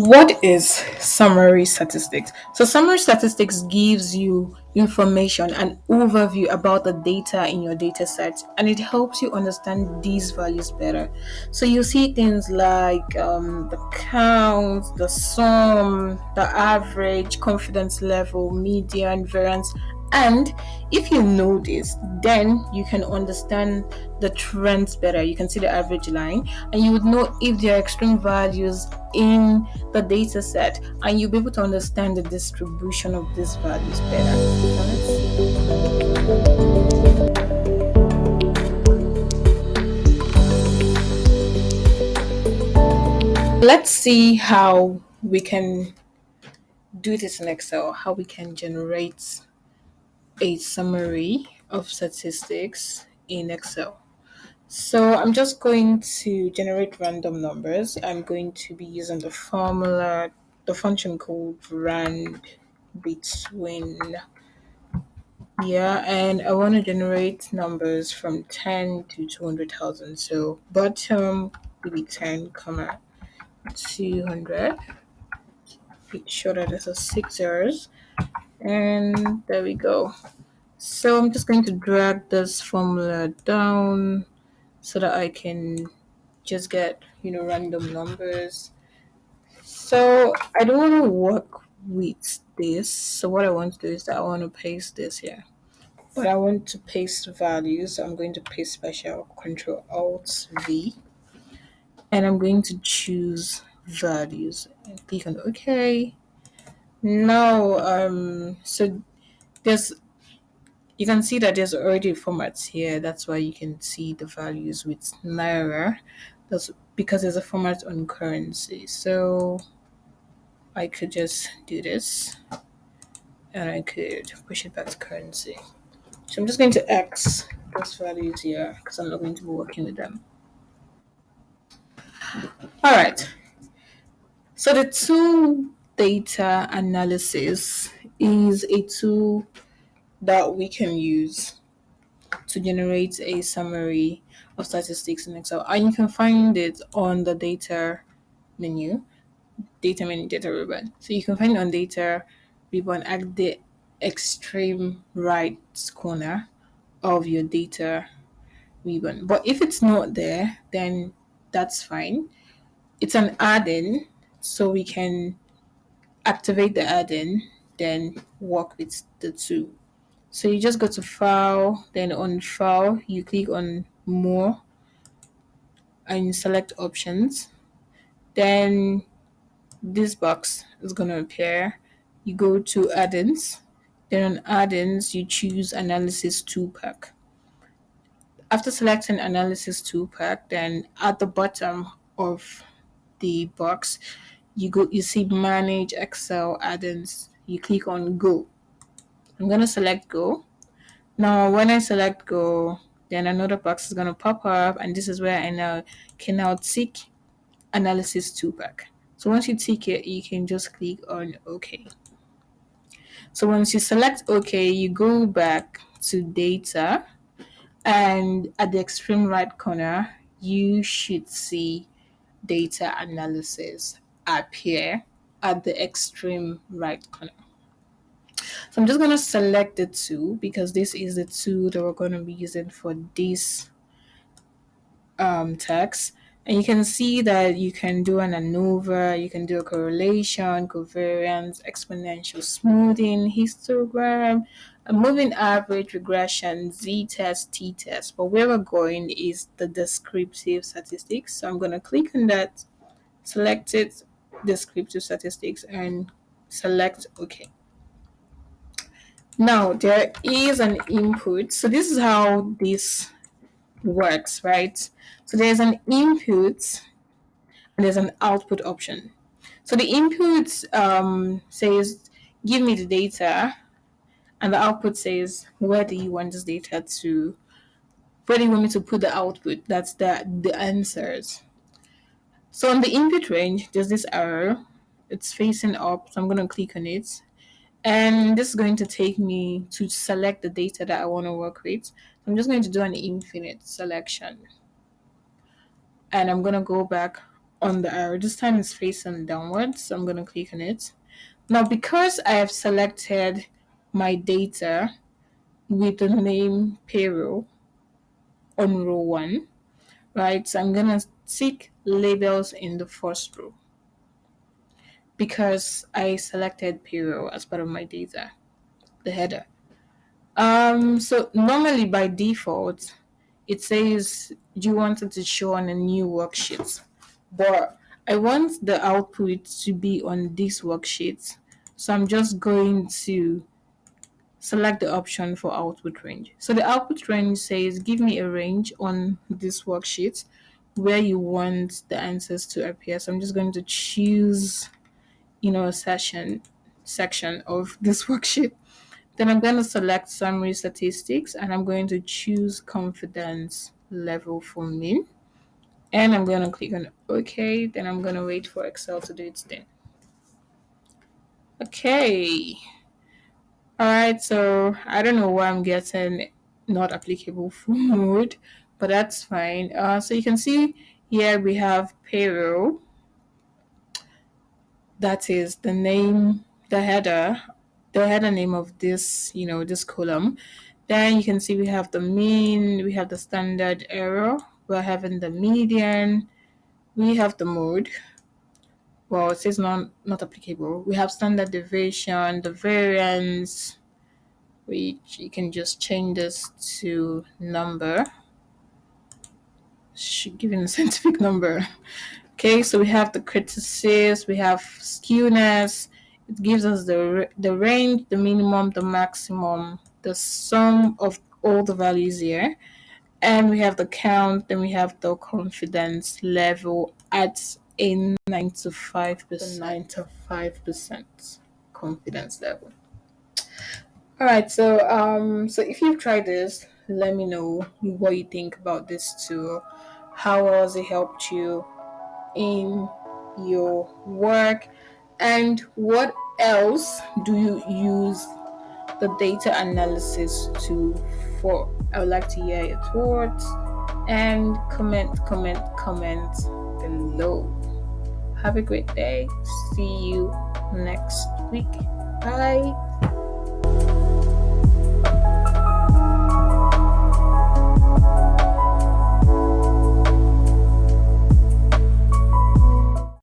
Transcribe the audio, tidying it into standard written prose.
What is summary statistics? So summary statistics gives you information and overview about the data in your data set, and it helps you understand these values better. So you see things like the count, the sum, the average, confidence level, median, variance, and if you know this, then you can understand the trends better. You can see the average line, and you would know if there are extreme values in the data set, and you'll be able to understand the distribution of these values better. Now let's see. Let's see how we can do this in Excel, how we can generate a summary of statistics in Excel. So I'm just going to generate random numbers. I'm going to be using the formula, the function called rand between. Yeah, and I want to generate numbers from 10 to 200,000. So bottom will be 10, comma 200. Make sure that there's a 6 zeros. And there we go. So I'm just going to drag this formula down so that I can just get, random numbers. So I don't want to work with this. So what I want to do is that I want to paste this here. But I want to paste values. So I'm going to paste special Control Alt V, and I'm going to choose values and click on OK. Now, so there's you can see that there's already formats here. That's why you can see the values with Naira. That's because there's a format on currency. So I could just do this and I could push it back to currency. So I'm just going to X those values here because I'm not going to be working with them. All right. So the tool data analysis is a tool that we can use to generate a summary of statistics in Excel. And you can find it on the menu, data ribbon. So you can find it on data ribbon at the extreme right corner of your data ribbon. But if it's not there, then that's fine. It's an add-in, so we can activate the add-in, then work with the tool. So you just go to File, then on File, you click on More and select Options. Then this box is going to appear. You go to Add-ins. Then on Add-ins, you choose Analysis 2 Pack. After selecting Analysis 2 Pack, then at the bottom of the box, you see Manage Excel Add-ins. You click on Go. I'm going to select Go. Now, when I select Go, then another box is going to pop up, and this is where I now can now tick Analysis 2 Pack. So once you tick it, you can just click on OK. So once you select OK, you go back to Data, and at the extreme right corner, you should see Data Analysis appear at the extreme right corner. So I'm just going to select the tool because this is the tool that we're going to be using for this text. And you can see that you can do an ANOVA, you can do a correlation, covariance, exponential smoothing, histogram, a moving average, regression, z-test, t-test. But where we're going is the descriptive statistics. So I'm going to click on that, select it, descriptive statistics, and select OK. Now there is an input. So this is how this works, right? So there's an input and there's an output option. So the input says, give me the data, and the output says, where do you want this data to, where do you want me to put the output? That's the answers. So on the input range, there's this arrow. It's facing up, so I'm going to click on it. And this is going to take me to select the data that I want to work with. So I'm just going to do an infinite selection. And I'm going to go back on the arrow. This time it's facing downwards, so I'm going to click on it. Now, because I have selected my data with the name payroll on row 1, right? So I'm going to tick labels in the first row because I selected payroll as part of my data, the header. So normally by default, it says you want it to show on a new worksheet, but I want the output to be on this worksheet. So I'm just going to select the option for output range. So the output range says give me a range on this worksheet where you want the answers to appear. So I'm just going to choose, a section of this worksheet. Then I'm going to select summary statistics and I'm going to choose confidence level for min. And I'm going to click on OK. Then I'm going to wait for Excel to do its thing. Okay. All right. So I don't know why I'm getting not applicable for mode, but that's fine. So you can see here we have payroll. That is the name, the header name of this, this column. Then you can see we have the mean, we have the standard error, we're having the median, we have the mode. Well, it says not applicable. We have standard deviation, the variance, which you can just change this to number. Giving a scientific number. Okay, so we have the criticism, we have skewness. It gives us the range, the minimum, the maximum, the sum of all the values here. And we have the count, then we have the confidence level at a 95% confidence level. All right, so if you've tried this, let me know what you think about this tool. How has it helped you in your work, and what else do you use the data analysis to for? I would like to hear your thoughts and comment below. Have a great day. See you next week. Bye.